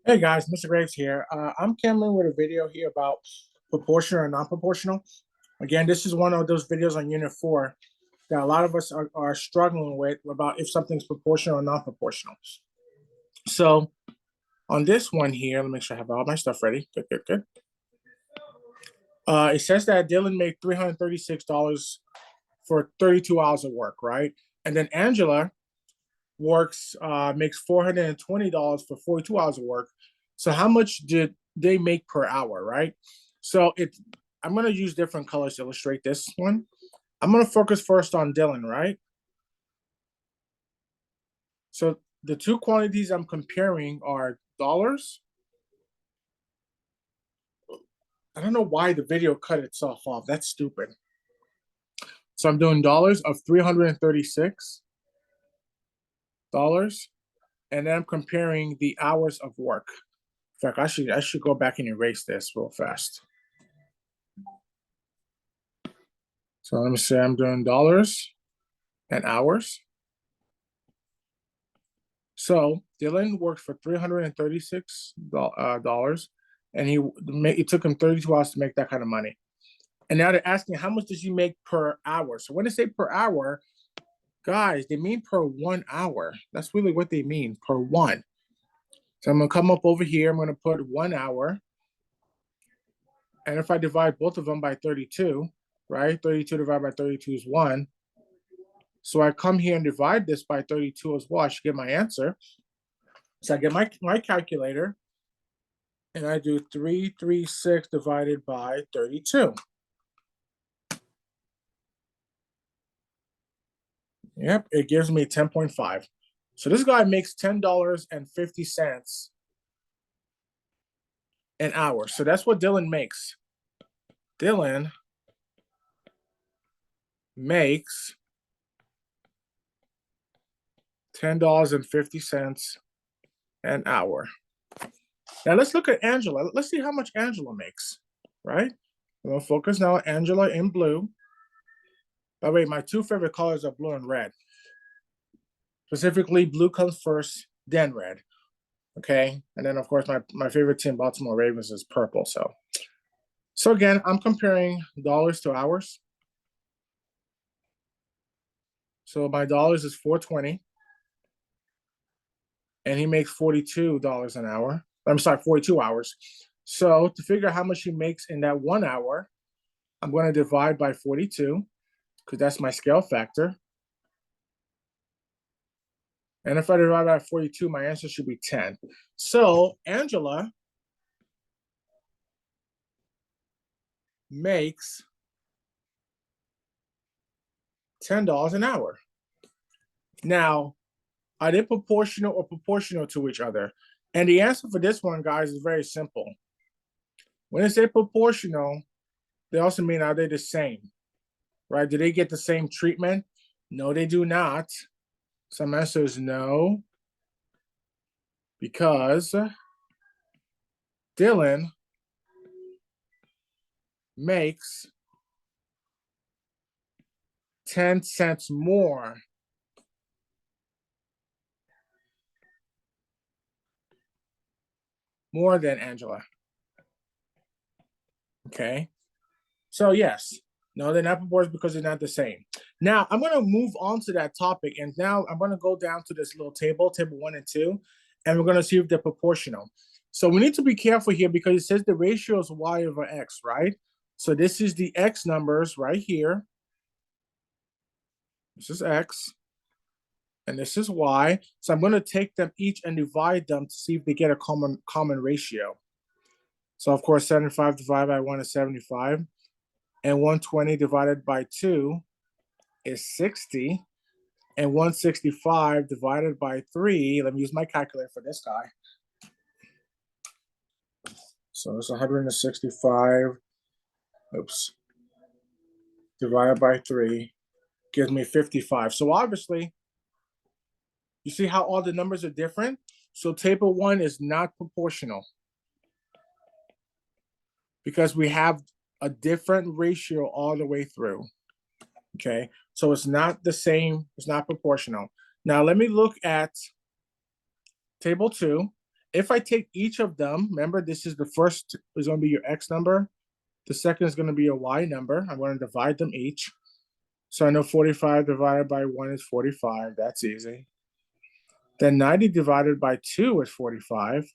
Hey guys, Mr. Graves here. I'm coming with a video here about proportional or non-proportional. Again, this is one of those videos on Unit 4 that a lot of us are struggling with about if something's proportional or non-proportional. So on this one here, let me make sure I have all my stuff ready. Good, good, good. It says that Dylan made $336 for 32 hours of work, right? And then Angela makes $420 for 42 hours of work. So how much did they make per hour, right? So I'm going to use different colors to illustrate this one. I'm going to focus first on Dylan, right? So the two quantities I'm comparing are dollars. I don't know why the video cut itself off. That's stupid. So I'm doing dollars of $336, and then I'm comparing the hours of work. In fact, I should go back and erase this real fast. So let me say I'm doing dollars and hours. So Dylan worked for $336, and it took him 32 hours to make that kind of money. And now they're asking how much does he make per hour? So when they say per hour, guys, they mean per 1 hour. That's really what they mean, per one. So I'm gonna come up over here. I'm gonna put 1 hour, and if I divide both of them by 32, right? 32 divided by 32 is 1. So I come here and divide this by 32 as well. I should get my answer. So I get my calculator, and I do 336 divided by 32. Yep, it gives me 10.5. So this guy makes $10.50 an hour. So that's what Dylan makes. Dylan makes $10.50 an hour. Now let's look at Angela. Let's see how much Angela makes, right? I'm gonna focus now on Angela in blue. By the way, my two favorite colors are blue and red. Specifically, blue comes first, then red. Okay, and then of course my favorite team, Baltimore Ravens, is purple. So again, I'm comparing dollars to hours. So my dollars is 420, and he makes $42 an hour. I'm sorry, 42 hours. So to figure out how much he makes in that 1 hour, I'm going to divide by 42 because that's my scale factor. And if I divide by 42, my answer should be 10. So Angela makes $10 an hour. Now, are they proportional or proportional to each other? And the answer for this one, guys, is very simple. When they say proportional, they also mean are they the same, right? Do they get the same treatment? No, they do not. Some answer is no, because Dylan makes 10 cents more than Angela. Okay. So yes, no, they're not proportional because they're not the same. Now I'm going to move on to that topic, and now I'm going to go down to this little table 1 and 2, and we're going to see if they're proportional. So we need to be careful here because it says the ratio is y over x, right? So this is the x numbers right here. This is x, and this is y. So I'm going to take them each and divide them to see if they get a common ratio. So of course, 75 divided by 1 is 75. And 120 divided by 2 is 60. And 165 divided by 3, let me use my calculator for this guy. So it's 165, divided by 3 gives me 55. So obviously, you see how all the numbers are different? So table 1 is not proportional because we have a different ratio all the way through. Okay, so it's not the same, it's not proportional. Now let me look at table 2, If I take each of them, remember this is the first is going to be your X number. The second is going to be your Y number. I'm going to divide them each. So I know 45 divided by 1 is 45. That's easy. Then 90 divided by 2 is 45.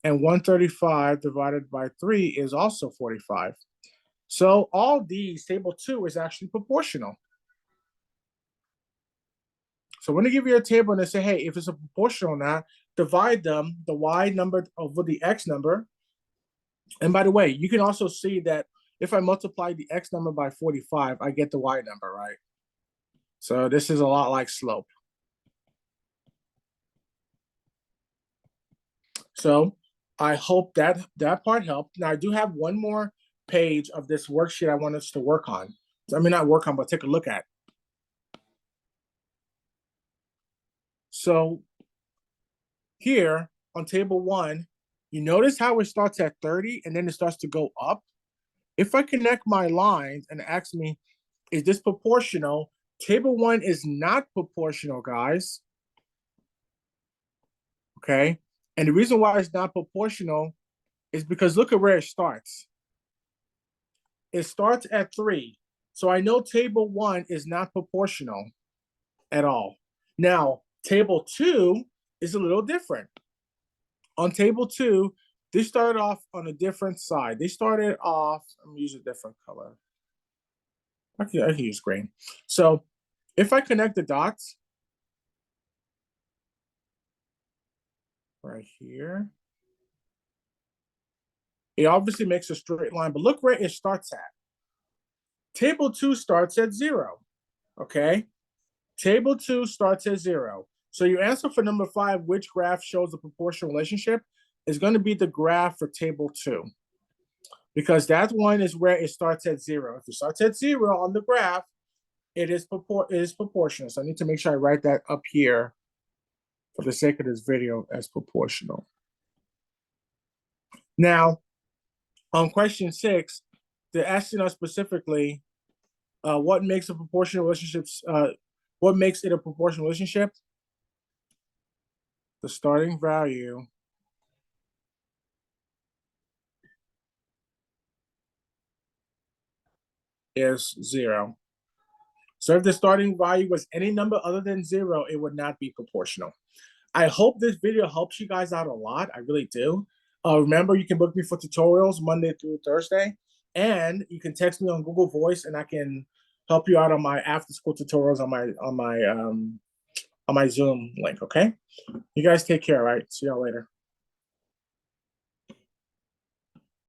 And 135 divided by 3 is also 45. So all these, table 2 is actually proportional. So when they give you a table and they say, hey, if it's a proportional or not, divide them, the Y number over the X number. And by the way, you can also see that if I multiply the X number by 45, I get the Y number, right? So this is a lot like slope. So I hope that that part helped. Now I do have one more page of this worksheet I want us to work on. I mean, not work on, but take a look at. So here on table 1, you notice how it starts at 30 and then it starts to go up. If I connect my lines and ask me, is this proportional? Table 1 is not proportional, guys. Okay. And the reason why it's not proportional is because look at where it starts. It starts at 3. So I know table 1 is not proportional at all. Now, table 2 is a little different. On table 2, they started off on a different side. They started off, I'm gonna use a different color. I can use green. So if I connect the dots right here, it obviously makes a straight line, but look where it starts at. Table 2 starts at 0, okay? Table 2 starts at 0. So your answer for number 5, which graph shows the proportional relationship, is going to be the graph for table 2. Because that one is where it starts at 0. If it starts at 0 on the graph, it is proportional. So I need to make sure I write that up here for the sake of this video as proportional. Now, on question 6, they're asking us specifically what makes a proportional relationship, what makes it a proportional relationship? The starting value is 0. So if the starting value was any number other than 0, it would not be proportional. I hope this video helps you guys out a lot. I really do. Remember, you can book me for tutorials Monday through Thursday, and you can text me on Google Voice, and I can help you out on my after-school tutorials on my Zoom link. Okay, you guys take care. All right, see y'all later.